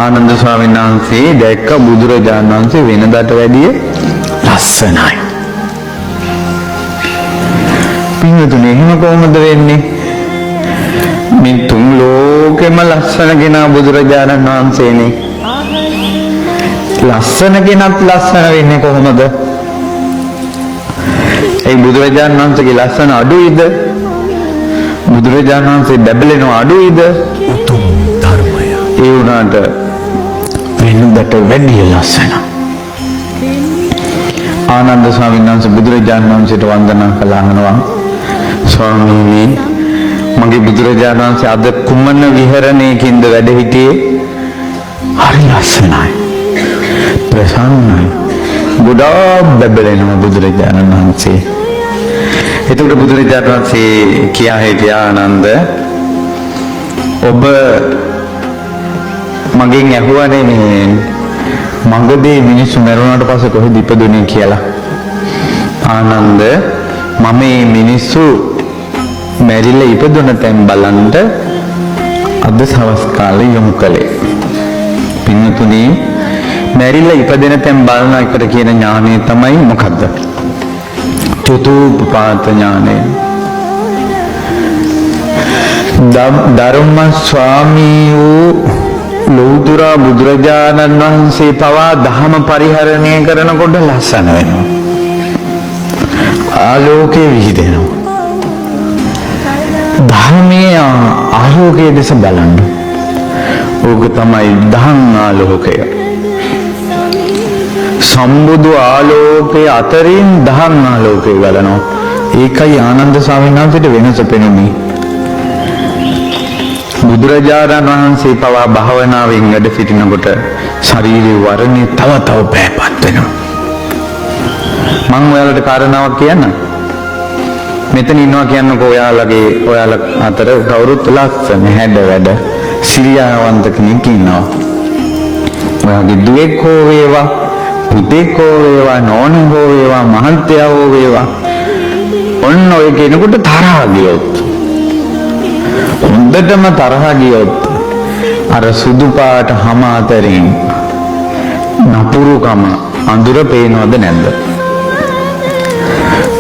ආනන්ද ස්වාමීන් වහන්සේ දැක්ක බුදුරජාණන් වහන්සේ වෙනදාට වැඩිය ලස්සනයි. පින්වතුනි එහෙම කොහොමද වෙන්නේ? මේ තුන් ලෝකෙම ලස්සන කෙනා බුදුරජාණන් වහන්සේනේ. ලස්සන කෙනත් ලස්සන වෙන්නේ කොහොමද? ඒ බුදුරජාණන් වහන්සේගේ ලස්සන අඩුයිද? බුදුරජාණන් වහන්සේ බැබලෙන අඩුයිද? උතුම් ධර්මය. ඒ වුණාට වෙනදට වැඩිය ලස්සන. ආනන්ද ස්වාමීන් වහන්සේ බුදුරජාණන් වහන්සේට වන්දනා කළානවා. ස්වාමීනි මගේ බුදුරජාණන් වහන්සේ අද කුමන විහරණයකින්ද වැඩ සිටියේ? හරි ලස්සනයි. ප්‍රසන්නයි. ගොඩාක් බැබලෙනවා බුදුරජාණන් වහන්සේ. එතකොට බුදුරජාණන් වහන්සේ කියා හිටියා ආනන්ද ඔබ මගෙන් ඇහුවානේ මේ මඟදී මිනිස්සු මරුණාට පස්සේ කොහෙද ඉපදුනේ කියලා. ආනන්ද මම මේ මිනිස්සු මැරිලා ඉපදුන තැන් බලන්න අද සවස් කාලේ යොමු කළේ. පින්තුනි මැරිලා ඉපදෙන තැන් බලන එකට කියන ඥානය තමයි මොකද්ද? චතුප්පාත ඥානය. ධර්ම ස්වාමී වූ ලෞතර බුදුරජාණන් වහන්සේ පවා ධහම පරිහරණය කරනකොට ලස්සන වෙනවා. ආලෝකයේ විහිදෙනවා. ධර්මයේ ආලෝකයේ දෙස බලන්න. ඕක තමයි ධම්ම ආලෝකය. සම්බුදු ආලෝකයේ අතරින් ධම්ම ආලෝකය බලනවා. ඒකයි ආනන්ද ස්වාමීන් වහන්සේට වෙනස පෙනුනේ. බුදුරජාණන් වහන්සේ පවා භාවනාවෙන් වැඩ සිටිනකොට ශරීරේ වර්ණේ තව පැහැපත් වෙනවා. මම ඔයාලට කාරණාවක් කියන්න. මෙතන ඉන්නවා කියන්නකෝ ඔයාලා අතර කවුරුත් ලස්සන හැඩ වැඩ සිරියාවන්ත කෙනෙක් ඉන්නවා. ඔයාගේ දුවෙක් හෝ වේවා, පුතෙක් හෝ වේවා, නෝනෙක් හෝ වේවා, මහත්තයා හෝ වේවා. ඔන්න ඔය කෙනෙකුට තරහ ගියොත්, හොඳටම තරහ ගියොත් අර සුදු පාට හැම අතරින් නපුරුකම අඳුර පේනවද නැද්ද?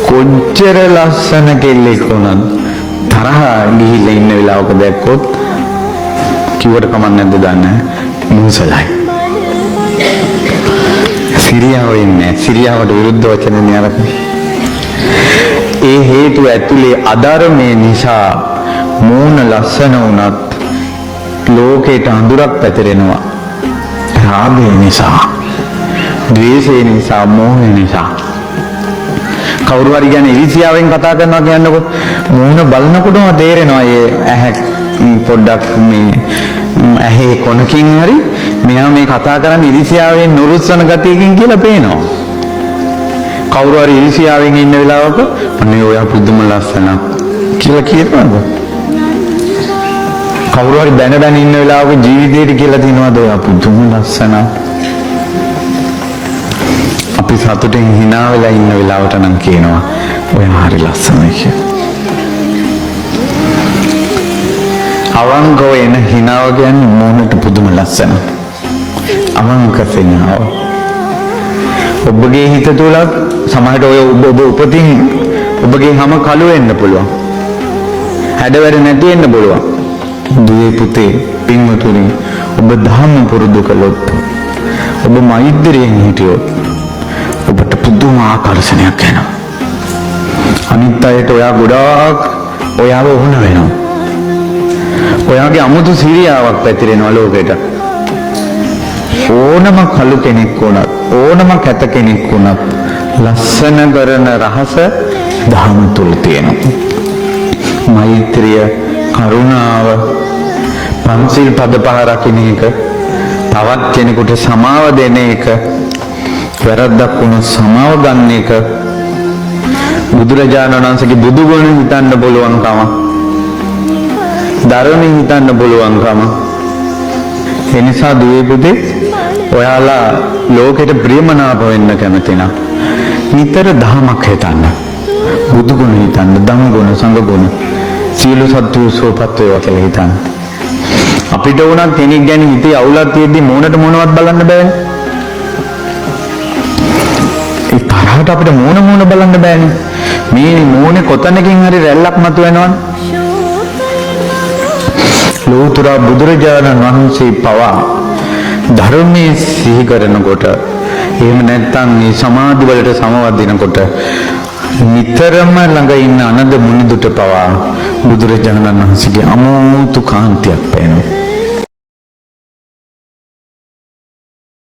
කොච්චර ලස්සන කෙල්ලෙක් වුණත් තරහ ගිහිල්ලා ඉන්න වෙලාවක දැක්කොත් කිව්වට කමක් නැද්ද දන්නේ? මුසලයි. සිරියාව ඉන්නේ. සිරියාවට විරුද්ධ වචන නියරක. ඒ හේතු ඇතුලේ අධර්මයේ නිසා මූණ ලස්සන වුණත් ලෝකේට අඳුරක් පැතිරෙනවා. රාගය නිසා, ද්වේෂය නිසා, මෝහය නිසා. කවුරු හරි කියන්නේ ඉරිසියාවෙන් කතා කරනවා කියන්නකො මූණ බලනකොටම තේරෙනවා ඒ ඇහැ පොඩ්ඩක් මේ ඇහි කොනකින් හරි මෙයා මේ කතා කරන්නේ ඉරිසියාවෙන් නුරුස්සන ගතියකින් කියලා පේනවා. කවුරු හරි ඉරිසියාවෙන් ඉන්න වෙලාවක අනේ ඔයා පුදුම ලස්සනක් කියලා කියනවාද? කවුරු හරි දැන ඉන්න වෙලාවක ජීවිතේට කියලා තියනවාද ඔයා පුදුම ලස්සනක්? අපි සතුටින් hina වෙලා ඉන්න වෙලාවට නම් කියනවා ඔයා හරි ලස්සනයි කියලා. අවංකව එන hinaව කියන්නේ මොනට පුදුම ලස්සන. අවංක සිනාව. ඔබගේ හිත තුල සමහරට ඔය ඔබ උපතින් ඔබගේ හැම කළු වෙන්න පුළුවන්. හැඩවැර නැති වෙන්න පුළුවන්. දුවේ පුතේ පින්වතුනි ඔබ ධම්ම පුරුදු කළොත් ඔබ මෛත්‍රියෙන් හිටියොත් ඔබට පුදුම ආකර්ෂණයක් එනවා. අනිත් අයට ඔයා ගොඩාක් ඔයාව වුණ වෙනවා. ඔයාගේ අමුතු සිරියාවක් පැතිරෙනවා ලෝකෙට. ඕනම කළු කෙනෙක් වුණත්, ඕනම කැත කෙනෙක් වුණත් ලස්සන කරන රහස ධම්ම තුල තියෙනවා. මෛත්‍රිය, කරුණාව, පන්සිල් පද පහ රකින්න එක, තවත් කෙනෙකුට සමාව දෙන එක, වැරද්දක් වුණොත් සමාව ගන්න එක, බුදුරජාණන් වහන්සේගේ බුදු ගුණ හිතන්න පුළුවන්කම, ධර්මෙ හිතන්න පුළුවන්කම. ඒ නිසා දුවේ පුතේ ඔයාලා ලෝකෙට ප්‍රියමනාප වෙන්න කැමති නම් නිතර ධමයක් හිතන්න, බුදු ගුණ හිතන්න, ධම්ම ගුණ, සංඝ ගුණ, සීල සත්‍ය සෝපත් වේවා කියලා හිතන්න. අපිට උනත් කෙනෙක් ගැන හිතේ අවුලක් තියෙද්දි මූණට මොනවත් බලන්න බෑනේ. ඒ තරහට අපිට මූණ බලන්න බෑනේ. මේ මූණේ කොතනකින් හරි රැල්ලක් මතුවෙනවනේ. ලෝතර බුදුරජාණන් වහන්සේ පවා ධර්මයේ සිහි කරනකොට එහෙම නැත්නම් මේ සමාධි වලට සමවදිනකොට නිතරම ළඟ ඉන්න අනද මුනිදුට පවා බුදුරජාණන් වහන්සේගේ අමෝතු කාන්තියක් පේනවා.